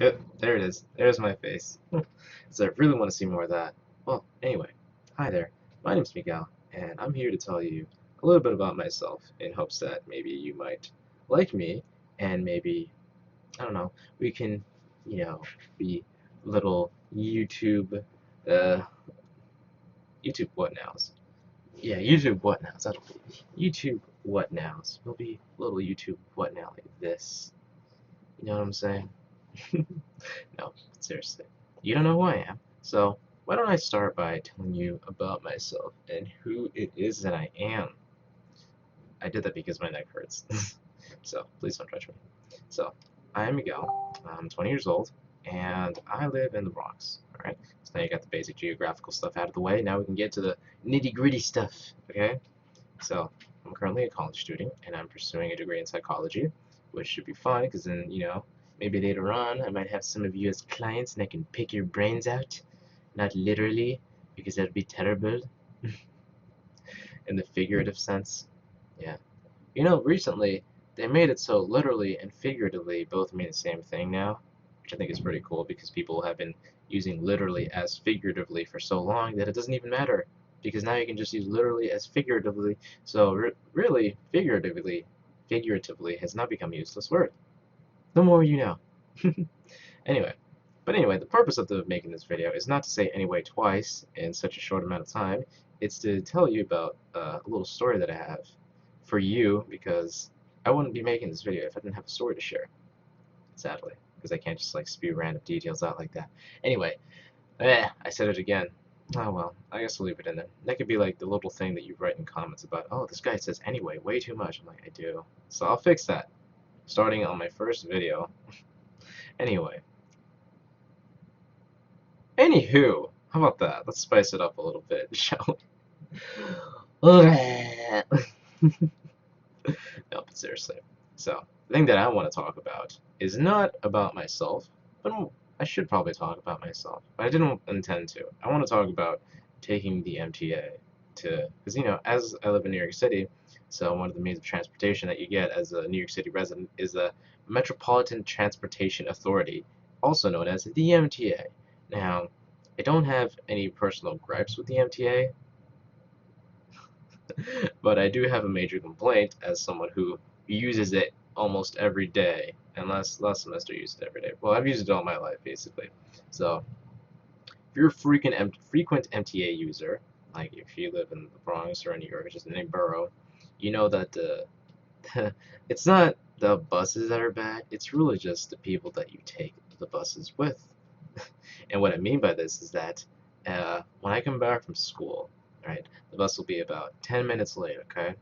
Yep, there it is. There's my face. So I really want to see more of that. Well, anyway, hi there. My name's Miguel, and I'm here to tell you a little bit about myself in hopes that maybe you might like me, and maybe, I don't know, we can, be little uh, YouTube what nows. Yeah, YouTube what nows. That'll be YouTube what nows. We'll be little YouTube what now like this. You know what I'm saying? No, seriously. You don't know who I am, so why don't I start by telling you about myself and who it is that I am? I did that because my neck hurts. So please don't judge me. So, I am Miguel. I'm 20 years old, and I live in the Bronx. Alright? So now you got the basic geographical stuff out of the way. Now we can get to the nitty gritty stuff. Okay? So, I'm currently a college student, and I'm pursuing a degree in psychology, which should be fun because then, maybe later on I might have some of you as clients and I can pick your brains out. Not literally, because that would be terrible in the figurative sense. Yeah. Recently they made it so literally and figuratively both mean the same thing now, which I think is pretty cool because people have been using literally as figuratively for so long that it doesn't even matter because now you can just use literally as figuratively. So really, figuratively has not become a useless word. The more you know. Anyway, the purpose of making this video is not to say anyway twice in such a short amount of time. It's to tell you about a little story that I have for you because I wouldn't be making this video if I didn't have a story to share, sadly, because I can't just like spew random details out like that. Anyway, I said it again. Oh well, I guess I'll leave it in there. That could be like the little thing that you write in comments about, oh, this guy says anyway way too much. I'm like, I do. So I'll fix that starting on my first video. Anyway. Anywho, how about that? Let's spice it up a little bit, shall we? No, but seriously. So, the thing that I want to talk about is not about myself, but I should probably talk about myself, but I didn't intend to. I want to talk about taking the MTA because as I live in New York City, so one of the means of transportation that you get as a New York City resident is the Metropolitan Transportation Authority, also known as the MTA. Now, I don't have any personal gripes with the MTA, but I do have a major complaint as someone who uses it almost every day. And last semester I used it every day. Well, I've used it all my life basically. So if you're a frequent MTA user, like if you live in the Bronx or in New York, just in any borough, you know that it's not the buses that are bad. It's really just the people that you take the buses with. And what I mean by this is that when I come back from school, right, the bus will be about 10 minutes late, okay?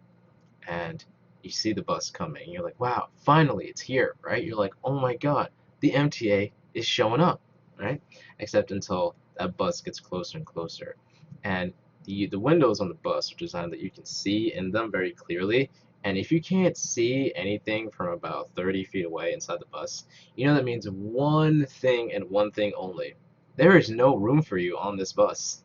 And you see the bus coming, and you're like, wow, finally it's here, right? You're like, oh my god, the MTA is showing up, right? Except until that bus gets closer and closer. And the windows on the bus are designed that you can see in them very clearly. And if you can't see anything from about 30 feet away inside the bus, that means one thing and one thing only. There is no room for you on this bus.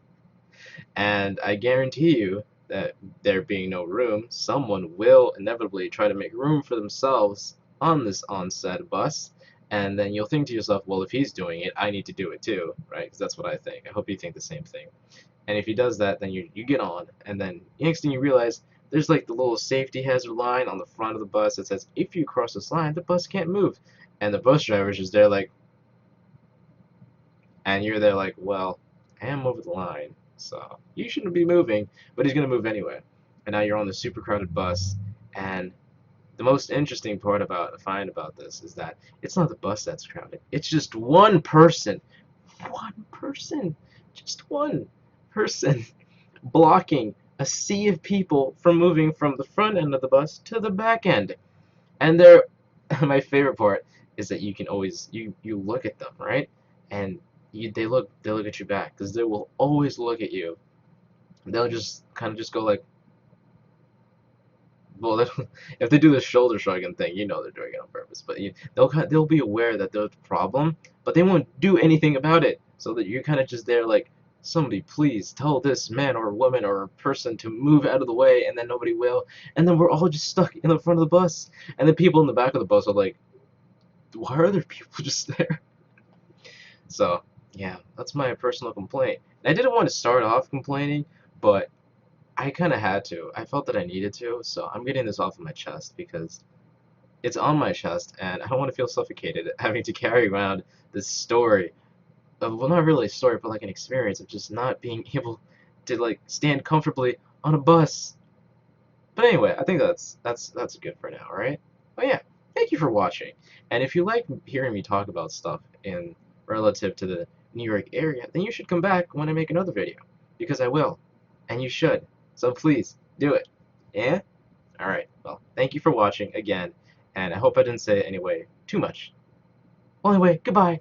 And I guarantee you that there being no room, someone will inevitably try to make room for themselves on this on-said bus. And then you'll think to yourself, well, if he's doing it, I need to do it too, right? Because that's what I think. I hope you think the same thing. And if he does that, then you get on, and then next thing you realize, there's like the little safety hazard line on the front of the bus that says, if you cross this line, the bus can't move. And the bus driver's just there like, and you're there like, well, I am over the line, so you shouldn't be moving, but he's gonna move anyway. And now you're on the super crowded bus, and the most interesting part I find about this is that it's not the bus that's crowded. It's just one person, just one person blocking a sea of people from moving from the front end of the bus to the back end. And they're my favorite part is that you can always you look at them, right? And they look at you back because they will always look at you. They'll just kind of just go like, well, if they do the shoulder shrugging thing, they're doing it on purpose. But they'll be aware that there's a problem, but they won't do anything about it. So that you're kind of just there like, somebody please tell this man or woman or person to move out of the way, and then nobody will, and then we're all just stuck in the front of the bus, and the people in the back of the bus are like, why are there people just there? So, yeah, that's my personal complaint. And I didn't want to start off complaining, but I kind of had to. I felt that I needed to, so I'm getting this off of my chest because it's on my chest, and I don't want to feel suffocated having to carry around this story of, well, not really a story, but like an experience of just not being able to like stand comfortably on a bus. But anyway, I think that's good for now, right? But yeah, thank you for watching. And if you like hearing me talk about stuff in relative to the New York area, then you should come back when I make another video, because I will, and you should. So please do it. Yeah? All right. Well, thank you for watching again, and I hope I didn't say anyway too much. Well, anyway, goodbye.